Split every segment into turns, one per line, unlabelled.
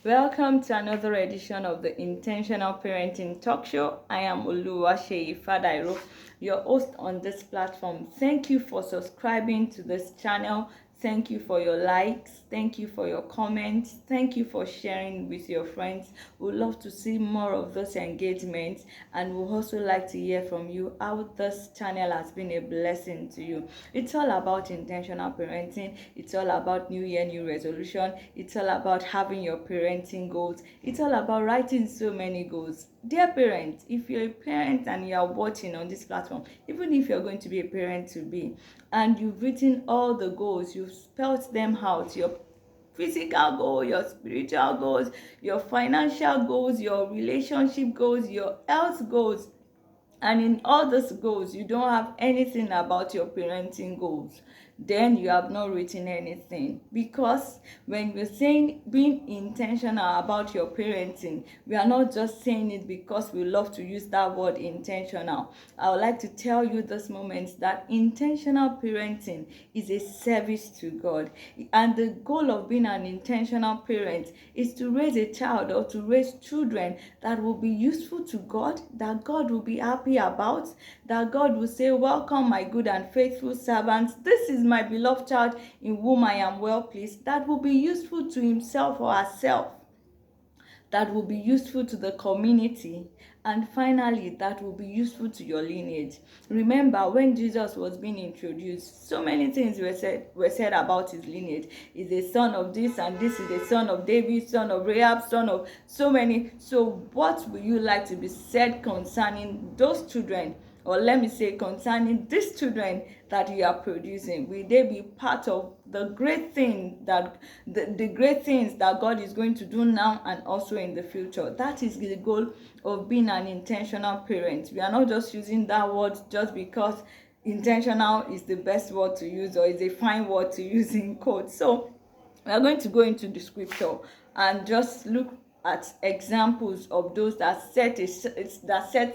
Welcome to another edition of the Intentional Parenting Talk Show. I am Oluwaseyi Fadairo, your host on this platform. Thank you for subscribing to this channel. Thank you for your likes. Thank you for your comments. Thank you for sharing with your friends. We'd love to see more of those engagements, and we'd also like to hear from you how this channel has been a blessing to you. It's all about intentional parenting. It's all about New Year, New Resolution. It's all about having your parenting goals. It's all about writing so many goals. Dear parents, if you're a parent and you are watching on this platform, even if you're going to be a parent to be, and you've written all the goals, you've spelled them out, your physical goal, your spiritual goals, your financial goals, your relationship goals, your health goals, and in all those goals you don't have anything about your parenting goals, then you have not written anything. Because when we're saying being intentional about your parenting, we are not just saying it because we love to use that word intentional. I would like to tell you this moment that intentional parenting is a service to God, and the goal of being an intentional parent is to raise a child or to raise children that will be useful to God, that God will be happy about, that God will say, "Welcome, my good and faithful servant. This is my beloved child in whom I am well pleased," that will be useful to himself or herself, that will be useful to the community, and finally that will be useful to your lineage. Remember, when Jesus was being introduced, so many things were said about his lineage. He's a son of this, and this is a son of David, son of Rahab, son of so many. So what will you like to be said concerning those children, or let me say concerning these children that you are producing? Will they be part of the great thing that the great things that God is going to do now and also in the future? That is the goal of being an intentional parent. We are not just using that word just because intentional is the best word to use or is a fine word to use in quotes. So we are going to go into the scripture and just look at examples of those that set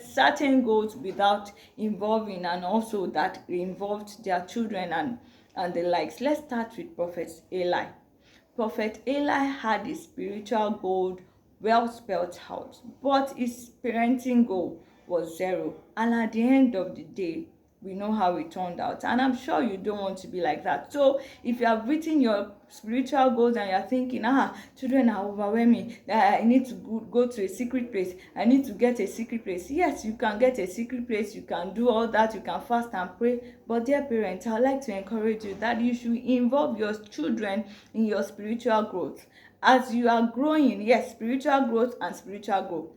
certain goals without involving, and also that involved their children and the likes. Let's start with Prophet Eli. Prophet Eli had a spiritual goal well spelled out, but his parenting goal was zero. And at the end of the day, we know how it turned out, and I'm sure you don't want to be like that. So if you have written your spiritual goals and you're thinking, children are overwhelming, I need to go to a secret place, I need to get a secret place. Yes, you can get a secret place, you can do all that, you can fast and pray. But dear parents, I'd like to encourage you that you should involve your children in your spiritual growth. As you are growing, yes, spiritual growth and spiritual growth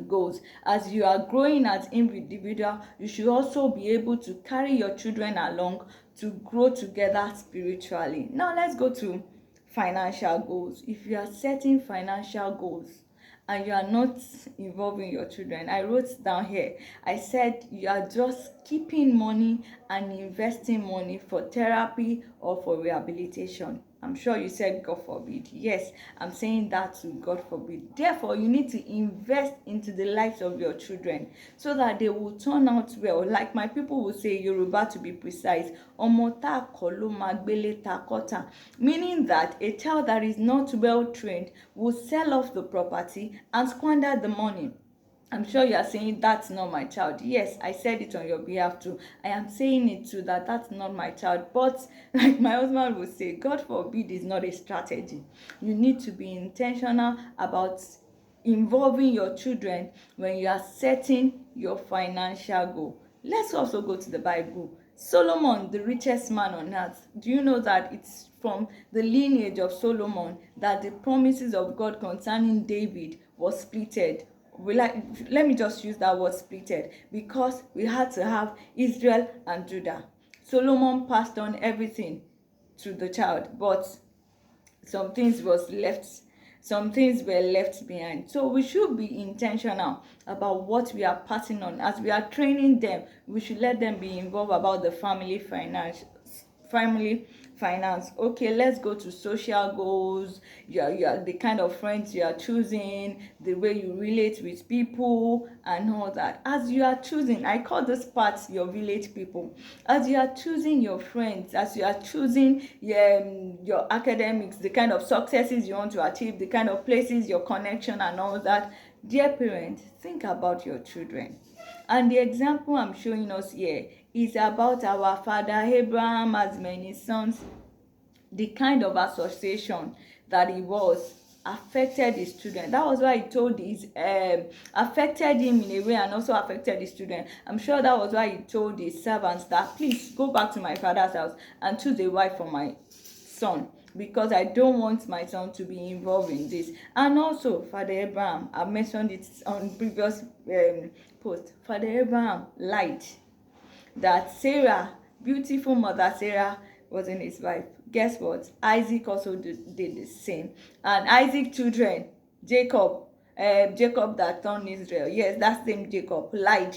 goals. As you are growing as individual, you should also be able to carry your children along to grow together spiritually. Now let's go to financial goals. If you are setting financial goals and you are not involving your children, I wrote down here, I said you are just keeping money and investing money for therapy or for rehabilitation. I'm sure you said God forbid. Yes, I'm saying that too, God forbid. Therefore, you need to invest into the lives of your children so that they will turn out well. Like my people will say, Yoruba to be precise, Omota kolo magbele takota, meaning that a child that is not well trained will sell off the property and squander the money. I'm sure you are saying that's not my child. Yes, I said it on your behalf too. I am saying it too, that that's not my child. But like my husband would say, God forbid is not a strategy. You need to be intentional about involving your children when you are setting your financial goal. Let's also go to the Bible. Solomon, the richest man on earth. Do you know that it's from the lineage of Solomon that the promises of God concerning David was splitted? Let me just use that word splitted, because we had to have Israel and Judah. Solomon passed on everything to the child, but some things were left behind. So we should be intentional about what we are passing on. As we are training them, we should let them be involved about the family finance. Okay, let's go to social goals. You are the kind of friends you are choosing, the way you relate with people and all that. As you are choosing, I call this part your village people. As you are choosing your friends, as you are choosing your academics, the kind of successes you want to achieve, the kind of places, your connection and all that, dear parents, think about your children. And the example I'm showing us here is about our father Abraham as many sons. The kind of association that he was affected his children. That was why he told his affected him in a way and also affected his children. I'm sure that was why he told his servants that please go back to my father's house and choose a wife for my son, because I don't want my son to be involved in this. And also Father Abraham, I mentioned it on previous post. Father Abraham lied that Sarah, beautiful mother Sarah, wasn't his wife. Guess what? Isaac also did the same. And Isaac children, Jacob, Jacob that turned Israel. Yes, that same Jacob lied,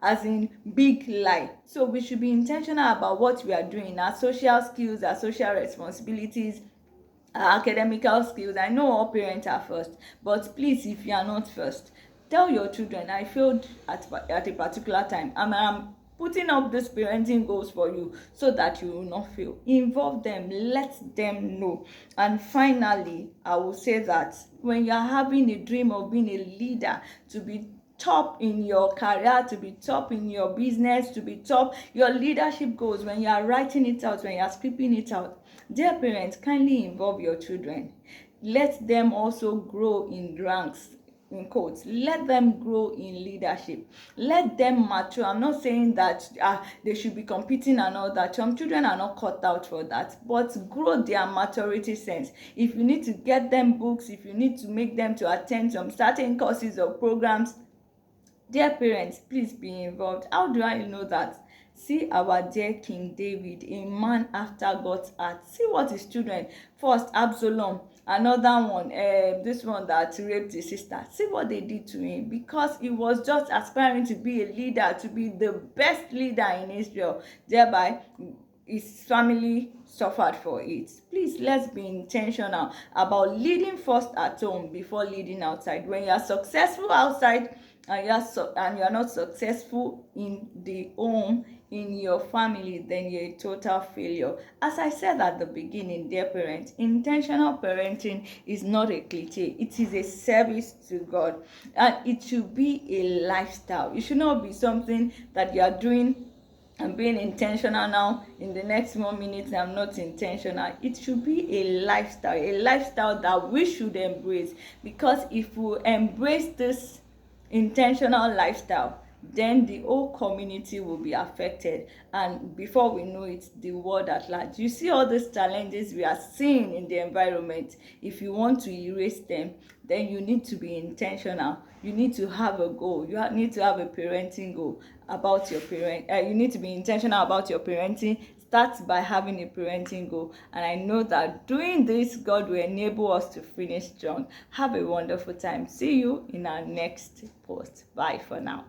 as in big lie. So we should be intentional about what we are doing, our social skills, our social responsibilities, our academical skills. I know all parents are first, but please, if you are not first, tell your children, I failed at a particular time, and I'm putting up these parenting goals for you so that you will not fail. Involve them, let them know. And finally, I will say that when you are having a dream of being a leader, to be top in your career, to be top in your business, to be top your leadership goals, when you are writing it out, when you are scripting it out, dear parents, kindly involve your children. Let them also grow in ranks, in quotes. Let them grow in leadership. Let them mature. I'm not saying that they should be competing and all that. Some children are not cut out for that, but grow their maturity sense. If you need to get them books, if you need to make them to attend some certain courses or programs, dear parents, please be involved. How do I know that? See our dear King David, a man after God's heart. See what his children, first Absalom, another one, this one that raped his sister. See what they did to him, because he was just aspiring to be a leader, to be the best leader in Israel. Thereby, his family suffered for it. Please, let's be intentional about leading first at home before leading outside. When you are successful outside and you are not successful in the home, in your family, then you're a total failure. As I said at the beginning, dear parents, intentional parenting is not a cliche. It is a service to God, and it should be a lifestyle. It should not be something that you are doing and being intentional now, in the next 1 minute I'm not intentional. It should be a lifestyle that we should embrace, because if we embrace this intentional lifestyle, then the whole community will be affected, and before we know it, the world at large. You see all these challenges we are seeing in the environment. If you want to erase them, then you need to be intentional. You need to have a goal. You need to have a parenting goal about your parent. You need to be intentional about your parenting. Start by having a parenting goal, and I know that doing this, God will enable us to finish strong. Have a wonderful time. See you in our next post. Bye for now.